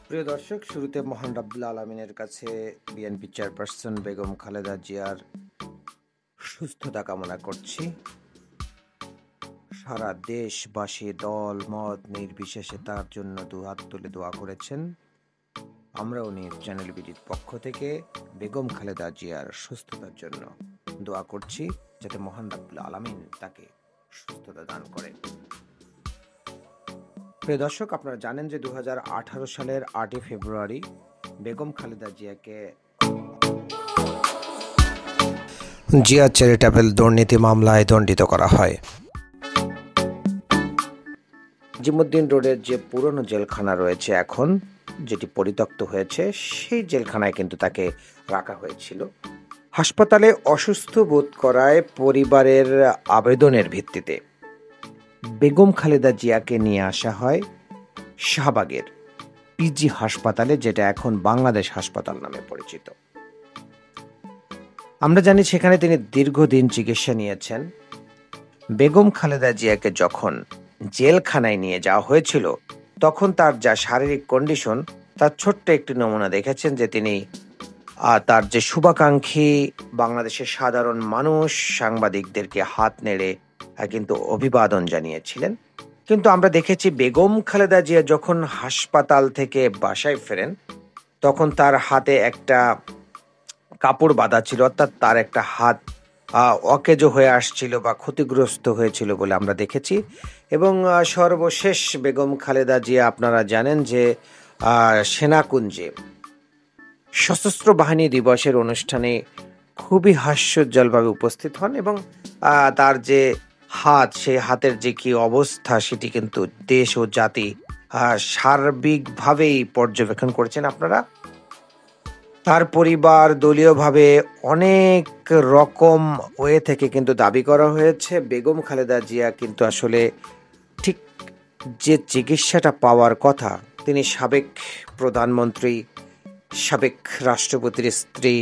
প্রিয় দর্শক, শুরুতে মহান রাব্বুল আলামিনের কাছে বিএনপি চেয়ারপারসন বেগম খালেদা জিয়ার সুস্থতা কামনা করছি। সারা দেশবাসী দল মত নির্বিশেষে তার জন্য দুহাত তুলে দোয়া করেছেন। আমরাও নিউজ চ্যানেল বিডির পক্ষ থেকে বেগম খালেদা জিয়ার সুস্থতার জন্য দোয়া করছি, যাতে মহান রাব্বুল আলামিন তাকে সুস্থতা দান করেন। প্রিয় দর্শক, আপনারা জানেন যে 2018 সালের 8 ফেব্রুয়ারি বেগম খালেদা জিয়াকে জিয়া চ্যারিটেবল দুর্নীতি মামলায় দণ্ডিত করা হয়। জিমুদ্দিন রোডের যে পুরনো জেলখানা রয়েছে এখন, যেটি পরিত্যক্ত হয়েছে, সেই জেলখানায় কিন্তু তাকে রাখা হয়েছিল। হাসপাতালে অসুস্থ বোধ করায় পরিবারের আবেদনের ভিত্তিতে বেগম খালেদা জিয়াকে নিয়ে আসা হয় শাহবাগের পিজি হাসপাতালে, যেটা এখন বাংলাদেশ হাসপাতাল নামে পরিচিত। আমরা জানি সেখানে তিনি দীর্ঘদিন চিকিৎসা নিয়েছেন। বেগম খালেদা জিয়াকে যখন জেলখানায় নিয়ে যাওয়া হয়েছিল, তখন তার যা শারীরিক কন্ডিশন, তার ছোট্ট একটি নমুনা দেখেছেন যে তিনি তার যে শুভাকাঙ্ক্ষী বাংলাদেশের সাধারণ মানুষ সাংবাদিকদেরকে হাত নেড়ে কিন্তু অভিবাদন জানিয়েছিলেন। কিন্তু আমরা দেখেছি বেগম খালেদা জিয়া যখন হাসপাতাল থেকে বাসায় ফেরেন, তখন তার হাতে একটা কাপড় বাঁধা ছিল, অর্থাৎ তার একটা হাত অকেজো হয়ে আসছিল বা ক্ষতিগ্রস্ত হয়েছিল বলে আমরা দেখেছি। এবং সর্বশেষ বেগম খালেদা জিয়া, আপনারা জানেন যে সেনাকুঞ্জে সশস্ত্র বাহিনী দিবসের অনুষ্ঠানে খুবই হাস্যোজ্জ্বলভাবে উপস্থিত হন এবং তার যে হাত, সেই হাতের যে কি অবস্থা, সেটি কিন্তু দেশ ও জাতি সার্বিকভাবেই পর্যবেক্ষণ করেছেন আপনারা। তার পরিবার দলীয়ভাবে অনেক রকম ওয়ে থেকে কিন্তু দাবি করা হয়েছে বেগম খালেদা জিয়া কিন্তু আসলে ঠিক যে চিকিৎসাটা পাওয়ার কথা, তিনি সাবেক প্রধানমন্ত্রী, সাবেক রাষ্ট্রপতির স্ত্রী,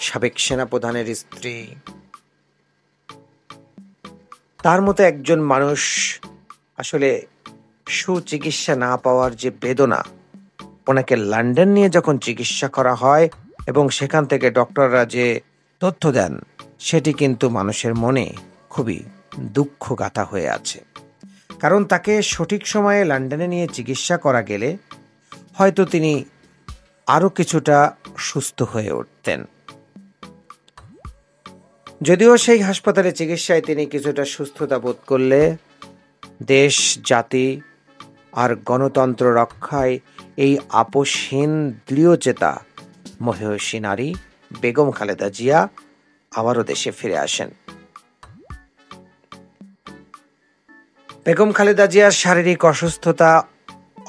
সাবেক সেনাপ্রধানের স্ত্রী, তার মতো একজন মানুষ আসলে সুচিকিৎসা না পাওয়ার যে বেদনা, ওনাকে লন্ডন নিয়ে যখন চিকিৎসা করা হয় এবং সেখান থেকে ডক্টররা যে তথ্য দেন, সেটি কিন্তু মানুষের মনে খুবই দুঃখগাথা হয়ে আছে। কারণ তাকে সঠিক সময়ে লন্ডনে নিয়ে চিকিৎসা করা গেলে হয়তো তিনি আরও কিছুটা সুস্থ হয়ে উঠতেন। যদিও সেই হাসপাতালে চিকিৎসায় তিনি কিছুটা সুস্থতা বোধ করলে দেশ, জাতি আর গণতন্ত্র রক্ষায় এই আপোষহীন দৃঢ়চেতা মহিষী নারী বেগম খালেদা জিয়া আবারও দেশে ফিরে আসেন। বেগম খালেদা জিয়ার শারীরিক অসুস্থতা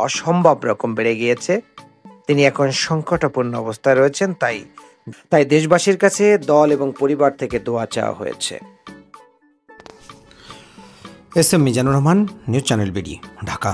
অসম্ভব রকম বেড়ে গিয়েছে। তিনি এখন সংকটাপন্ন অবস্থায় রয়েছেন। তাই দেশবাসীর কাছে দল এবং পরিবার থেকে দোয়া চাওয়া হয়েছে। S M Mizanur Rahman, news channel BD, Dhaka.